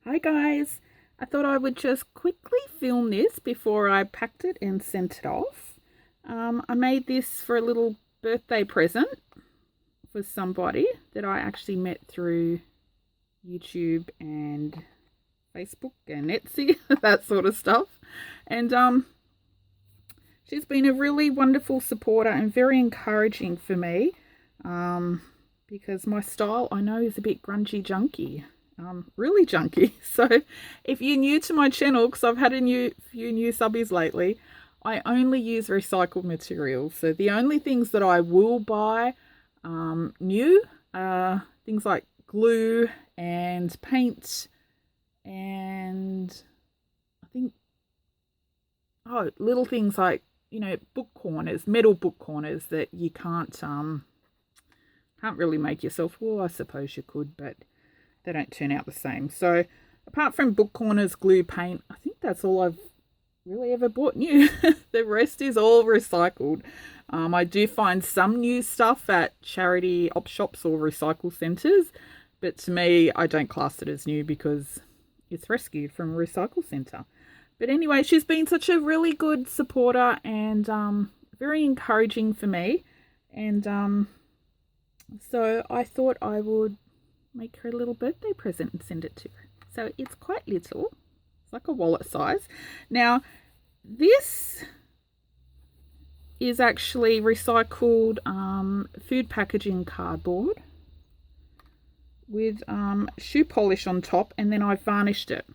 Hi guys, I thought I would just quickly film this before I packed it and sent it off. I made this for a little birthday present for somebody that I actually met through YouTube and Facebook and Etsy, that sort of stuff. And she's been a really wonderful supporter and very encouraging for me because my style I know is a bit grungy junky. Really junky. So if you're new to my channel, because I've had few new subbies lately, I only use recycled materials. So the only things that I will buy new are things like glue and paint and I think little things like, you know, book corners, metal book corners that you can't really make yourself. Well, I suppose you could, but they don't turn out the same. So apart from book corners, glue, paint, I think that's all I've really ever bought new. The rest is all recycled. I do find some new stuff at charity op shops or recycle centres, but to me, I don't class it as new because it's rescued from a recycle centre. But anyway, she's been such a really good supporter and very encouraging for me. And so I thought I would make her a little birthday present and send it to her. So it's quite little. It's like a wallet size. Now, this is actually recycled food packaging cardboard with shoe polish on top, and then I varnished it.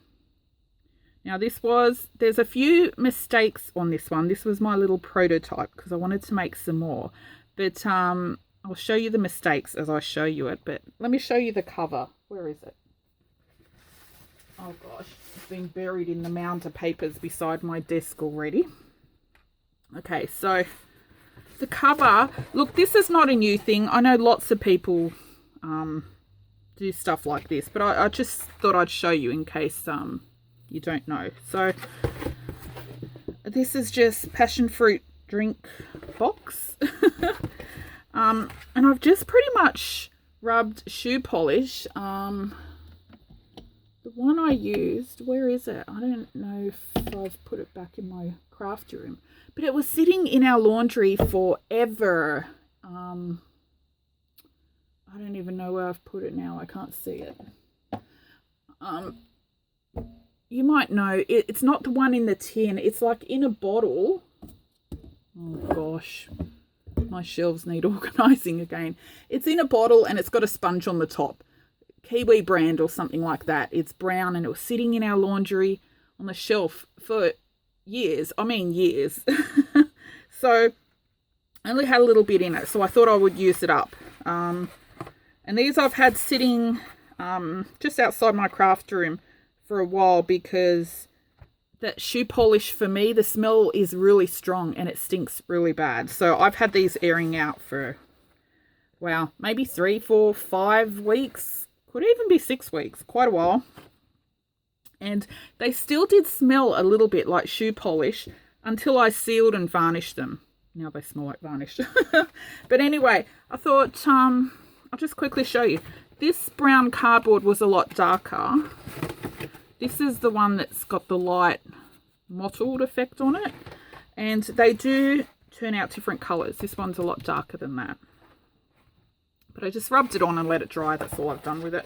Now there's a few mistakes on this one. This was my little prototype because I wanted to make some more. But I'll show you the mistakes as I show you it, but let me show you the cover. Where is it? Oh gosh, it's been buried in the mound of papers beside my desk already. Okay, so the cover, look, this is not a new thing. I know lots of people do stuff like this, but I just thought I'd show you in case you don't know. So this is just passion fruit drink box. And I've just pretty much rubbed shoe polish. The one I used, where is it? I don't know if I've put it back in my craft room, but it was sitting in our laundry forever. I don't even know where I've put it now. I can't see it. You might know, it's not the one in the tin. It's like in a bottle. Oh gosh. My shelves need organising again. It's in a bottle and it's got a sponge on the top. Kiwi brand or something like that. It's brown and it was sitting in our laundry on the shelf for years. I mean years. So I only had a little bit in it, so I thought I would use it up. And these I've had sitting just outside my craft room for a while because that shoe polish, for me, the smell is really strong and it stinks really bad. So I've had these airing out for, wow, maybe 3, 4, 5 weeks. Could even be 6 weeks, quite a while. And they still did smell a little bit like shoe polish until I sealed and varnished them. Now they smell like varnish. But anyway, I thought I'll just quickly show you. This brown cardboard was a lot darker. This is the one that's got the light mottled effect on it. And they do turn out different colours. This one's a lot darker than that. But I just rubbed it on and let it dry. That's all I've done with it.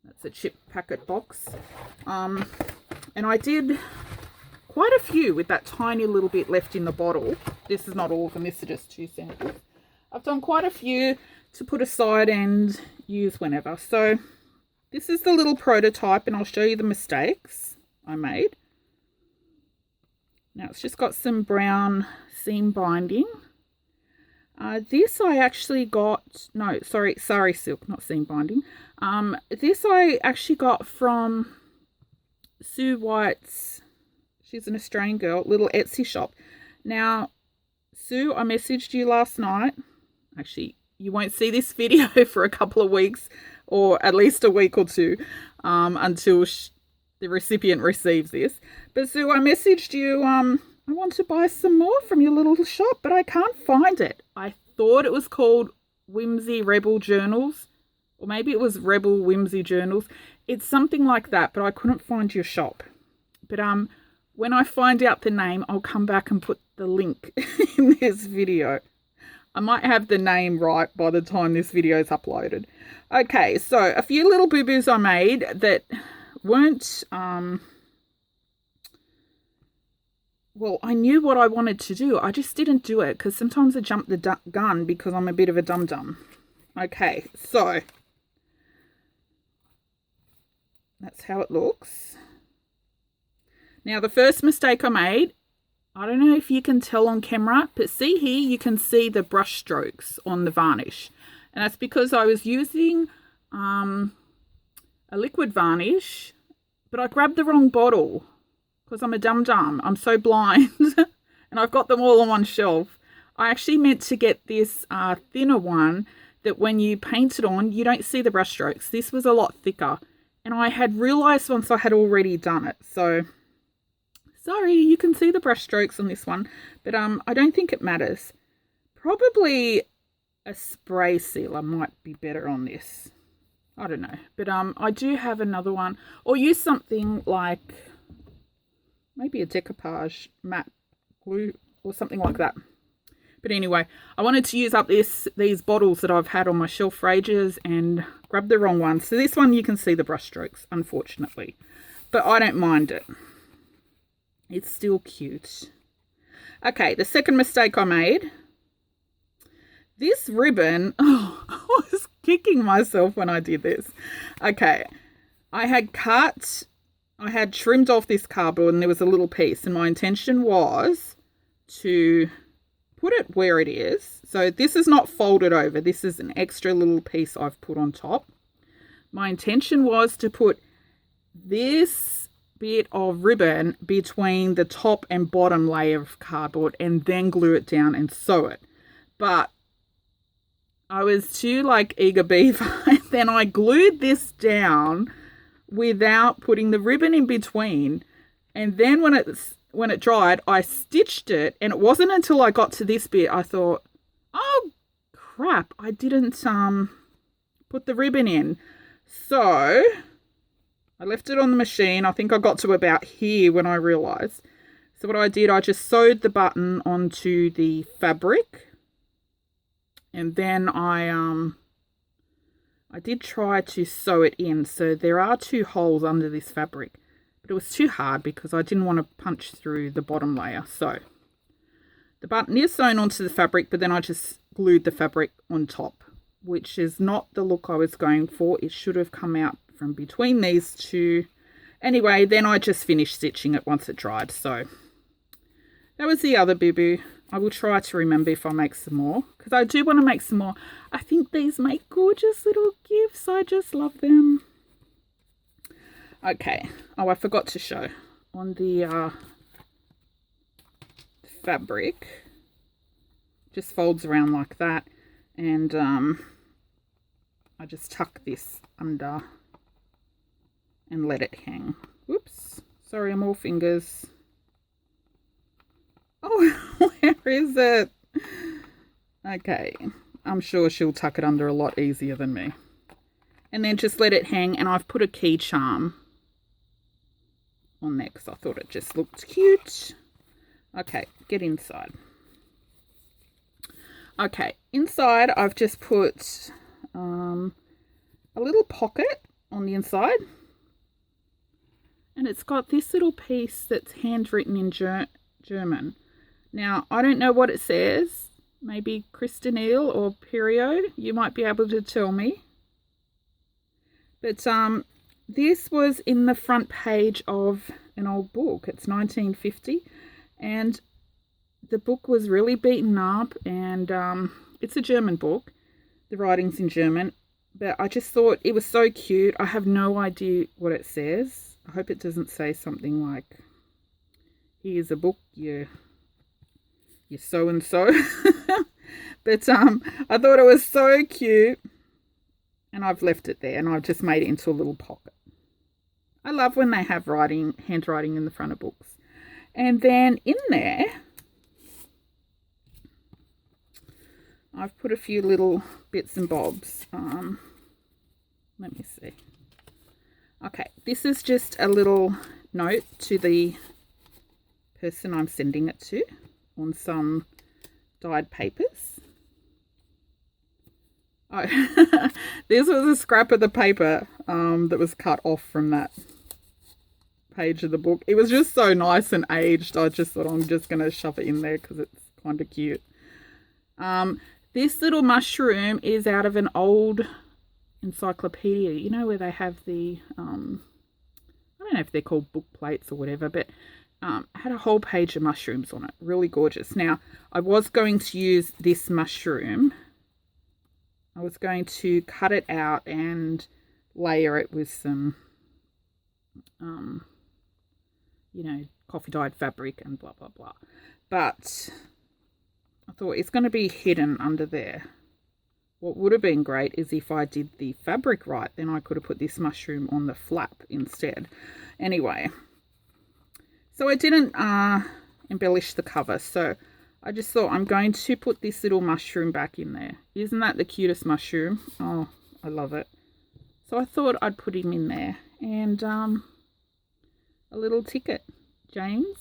That's a chip packet box. And I did quite a few with that tiny little bit left in the bottle. This is not all of them. This is just 2 samples. I've done quite a few to put aside and use whenever. So this is the little prototype and I'll show you the mistakes I made. Now it's just got some brown seam binding. This I actually got, no, sorry, sari silk, not seam binding. This I actually got from Sue White's, she's an Australian girl, little Etsy shop. Now, Sue, I messaged you last night. Actually, you won't see this video for a couple of weeks or at least a week or two until the recipient receives this. But Sue, I messaged you, I want to buy some more from your little shop, but I can't find it. I thought it was called Whimsy Rebel Journals. or maybe it was Rebel Whimsy Journals. It's something like that, but I couldn't find your shop. But when I find out the name, I'll come back and put the link in this video. I might have the name right by the time this video is uploaded. Okay, so a few little boo-boos I made that weren't, well, I knew what I wanted to do. I just didn't do it because sometimes I jump the gun because I'm a bit of a dum-dum. Okay, so that's how it looks. Now, the first mistake I made, I don't know if you can tell on camera, but see here, you can see the brush strokes on the varnish. And that's because I was using a liquid varnish, but I grabbed the wrong bottle because I'm a dum-dum. I'm so blind and I've got them all on one shelf. I actually meant to get this thinner one that when you paint it on, you don't see the brush strokes. This was a lot thicker. And I had realised once I had already done it. So, sorry, you can see the brush strokes on this one. But I don't think it matters. Probably a spray sealer might be better on this. I don't know. But I do have another one. Or use something like maybe a decoupage matte glue or something like that. But anyway, I wanted to use up these bottles that I've had on my shelf for ages and grab the wrong one. So this one you can see the brush strokes, unfortunately. But I don't mind it. It's still cute. Okay, the second mistake I made. This ribbon, oh, I was kicking myself when I did this. Okay, I had trimmed off this cardboard and there was a little piece. And my intention was to put it where it is. So this is not folded over. This is an extra little piece I've put on top. My intention was to put this bit of ribbon between the top and bottom layer of cardboard and then glue it down and sew it. But I was too eager beaver and then I glued this down without putting the ribbon in between. And then when it dried, I stitched it, and it wasn't until I got to this bit I thought, oh crap, I didn't put the ribbon in. So I left it on the machine. I think I got to about here when I realised. So what I did, I just sewed the button onto the fabric, and then I did try to sew it in. So there are 2 holes under this fabric. But it was too hard because I didn't want to punch through the bottom layer. So the button is sewn onto the fabric, but then I just glued the fabric on top, which is not the look I was going for. It should have come out from between these 2. Anyway, then I just finished stitching it once it dried. So that was the other boo-boo. I will try to remember if I make some more, because I do want to make some more. I think these make gorgeous little gifts. I just love them. Okay. Oh, I forgot to show on the fabric. Just folds around like that, and I just tuck this under and let it hang. Whoops. Sorry, I'm all fingers. Oh, where is it? Okay. I'm sure she'll tuck it under a lot easier than me. And then just let it hang, and I've put a key charm on there because I thought it just looked cute. Okay, get inside. Okay, inside I've just put a little pocket on the inside, and it's got this little piece that's handwritten in German. Now, I don't know what it says. Maybe Christinelle or Perio. You might be able to tell me. But this was in the front page of an old book. It's 1950, and the book was really beaten up, and it's a German book. The writing's in German, but I just thought it was so cute. I have no idea what it says. I hope it doesn't say something like, here's a book, you so-and-so. But I thought it was so cute, and I've left it there, and I've just made it into a little pocket. I love when they have handwriting in the front of books. And then in there, I've put a few little bits and bobs. Let me see. Okay, this is just a little note to the person I'm sending it to on some dyed papers. Oh, this was a scrap of the paper that was cut off from that page of the book. It was just so nice and aged. I just thought I'm just going to shove it in there because it's kind of cute. This little mushroom is out of an old encyclopedia, you know, where they have the I don't know if they're called book plates or whatever, but had a whole page of mushrooms on it. Really gorgeous. Now, I was going to use this mushroom. I was going to cut it out and layer it with some you know, coffee dyed fabric and blah blah blah, but I thought it's going to be hidden under there. What would have been great is if I did the fabric right, then I could have put this mushroom on the flap instead. Anyway, so I didn't embellish the cover, so I just thought I'm going to put this little mushroom back in there. Isn't that the cutest mushroom? Oh, I love it. So I thought I'd put him in there. And a little ticket. James,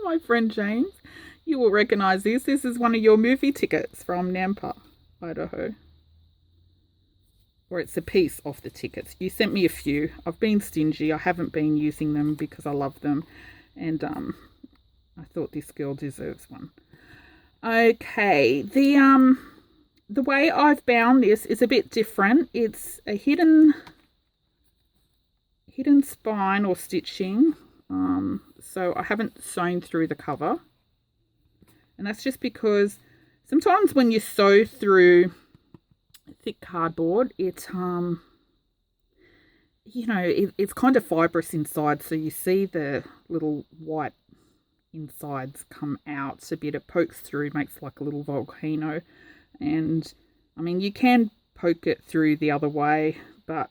my friend James, you will recognize this. This is one of your movie tickets from Nampa, Idaho. Or it's a piece of the tickets. You sent me a few. I've been stingy. I haven't been using them because I love them. And I thought this girl deserves one. Okay, the way I've bound this is a bit different. It's a hidden spine or stitching. So I haven't sewn through the cover. And that's just because sometimes when you sew through thick cardboard, it's you know, it's kind of fibrous inside, so you see the little white insides come out a bit. It pokes through, makes like a little volcano. And I mean, you can poke it through the other way, but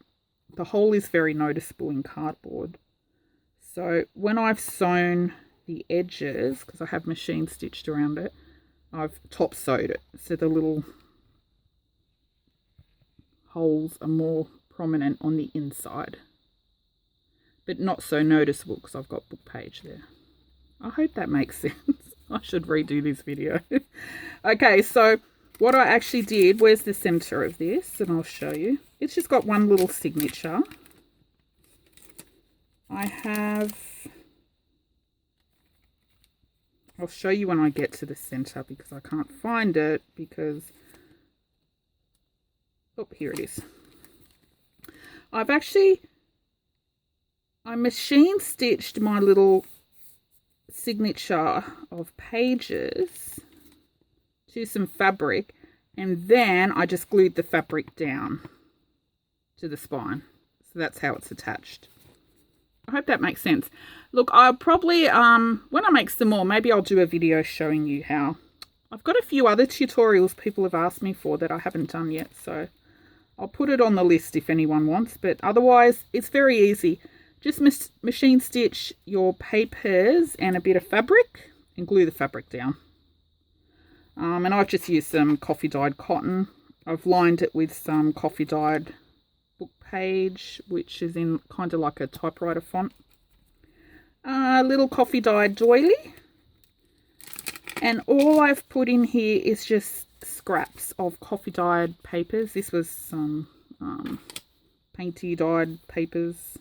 the hole is very noticeable in cardboard. So when I've sewn the edges, because I have machine stitched around it, I've top sewed it so the little holes are more prominent on the inside, but not so noticeable because I've got book page there. I hope that makes sense. I should redo this video. Okay, so what I actually did, where's the center of this? And I'll show you. It's just got one little signature. I'll show you when I get to the center because I can't find it because, oh, here it is. I machine stitched my little signature of pages to some fabric, and then I just glued the fabric down to the spine. So that's how it's attached. I hope that makes sense. Look, I'll probably, when I make some more, maybe I'll do a video showing you how. I've got a few other tutorials people have asked me for that I haven't done yet, so I'll put it on the list if anyone wants, but otherwise it's very easy. Just machine stitch your papers and a bit of fabric and glue the fabric down. And I've just used some coffee dyed cotton. I've lined it with some coffee dyed book page, which is in kind of like a typewriter font. A little coffee dyed doily. And all I've put in here is just scraps of coffee dyed papers. This was some painty dyed papers.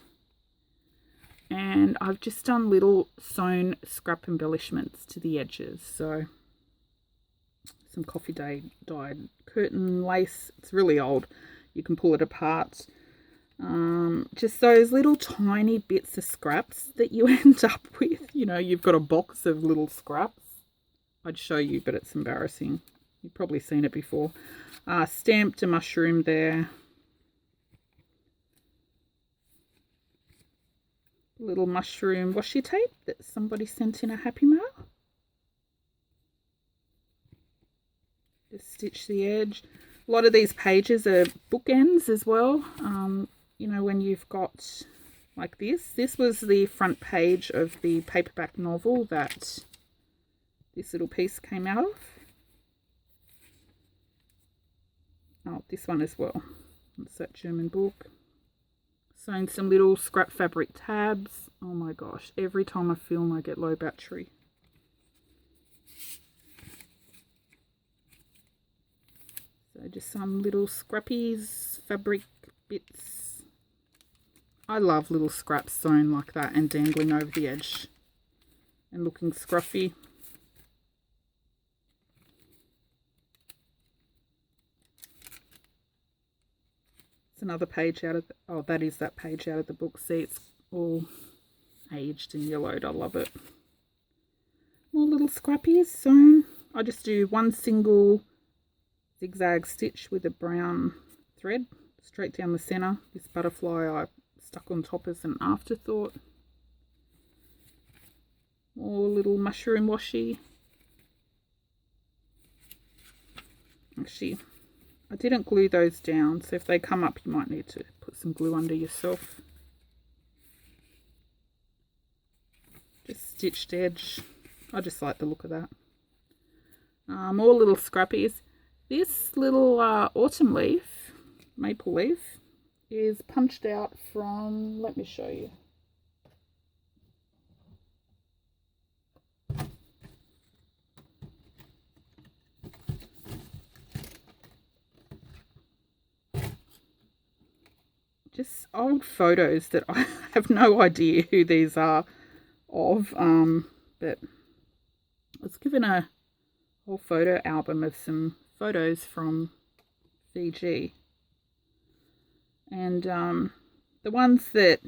And I've just done little sewn scrap embellishments to the edges. So some coffee dyed curtain lace. It's really old. You can pull it apart. Just those little tiny bits of scraps that you end up with. You know, you've got a box of little scraps. I'd show you, but it's embarrassing. You've probably seen it before. Stamped a mushroom there. Little mushroom washi tape that somebody sent in a Happy Mail. Just stitch the edge. A lot of these pages are bookends as well. You know, when you've got like this. This was the front page of the paperback novel that this little piece came out of. Oh, this one as well. It's that German book. Sewn some little scrap fabric tabs. Oh my gosh, every time I film I get low battery. So just some little scrappies, fabric bits. I love little scraps sewn like that and dangling over the edge and looking scruffy. It's another page out of the, oh, that is that page out of the book. See, it's all aged and yellowed. I love it. More little scrappies sewn. I just do one single zigzag stitch with a brown thread straight down the center. This butterfly I stuck on top as an afterthought. More little mushroom washi. Actually, I didn't glue those down, so if they come up you might need to put some glue under yourself. Just stitched edge. I just like the look of that. More little scrappies. This little autumn leaf, maple leaf, is punched out from, let me show you. Just old photos that I have no idea who these are of, but I was given a whole photo album of some photos from Fiji, and the ones that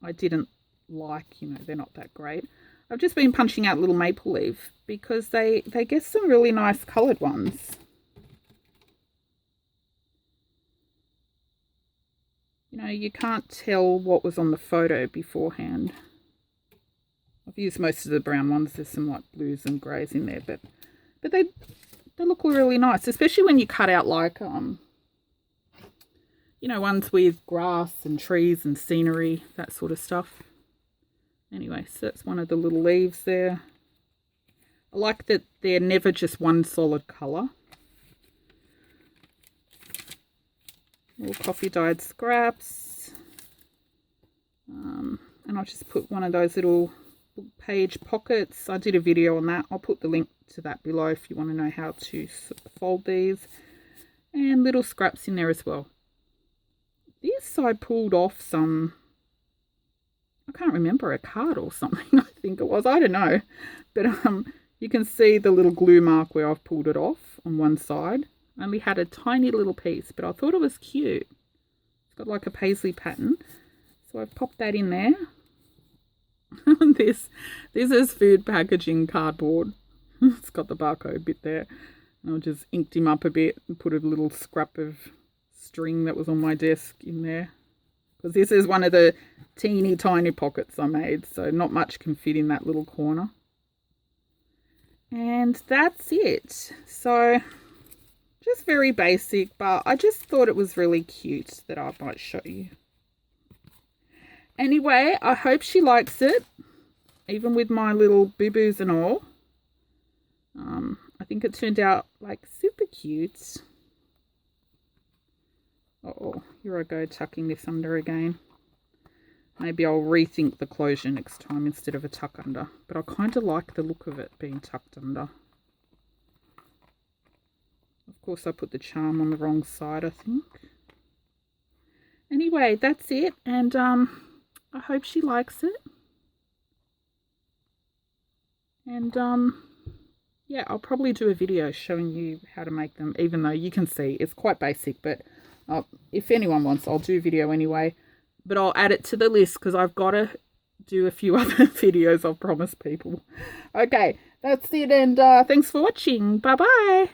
I didn't like, you know, they're not that great. I've just been punching out little maple leaf because they get some really nice coloured ones. You know, you can't tell what was on the photo beforehand. I've used most of the brown ones. There's some like blues and greys in there, but they look really nice, especially when you cut out like you know, ones with grass and trees and scenery, that sort of stuff. Anyway, so that's one of the little leaves there. I like that they're never just one solid colour. Little coffee dyed scraps. And I'll just put one of those little page pockets. I did a video on that. I'll put the link to that below if you want to know how to fold these. And little scraps in there as well. This I pulled off some, I can't remember, a card or something, I think it was. I don't know. But you can see the little glue mark where I've pulled it off on one side. I only had a tiny little piece, but I thought it was cute. It's got like a paisley pattern. So I've popped that in there. This is food packaging cardboard. It's got the barcode bit there. And I just inked him up a bit and put a little scrap of string that was on my desk in there. Because this is one of the teeny tiny pockets I made, so not much can fit in that little corner. And that's it. So just very basic, but I just thought it was really cute that I might show you. Anyway, I hope she likes it, even with my little boo-boos and all. I think it turned out like super cute. Uh-oh, here I go tucking this under again. Maybe I'll rethink the closure next time instead of a tuck under. But I kind of like the look of it being tucked under. Of course, I put the charm on the wrong side, I think. Anyway, that's it. And I hope she likes it. And yeah, I'll probably do a video showing you how to make them, even though you can see it's quite basic. But if anyone wants, I'll do a video anyway. But I'll add it to the list because I've got to do a few other videos, I've promised people. Okay, that's it. And thanks for watching. Bye-bye.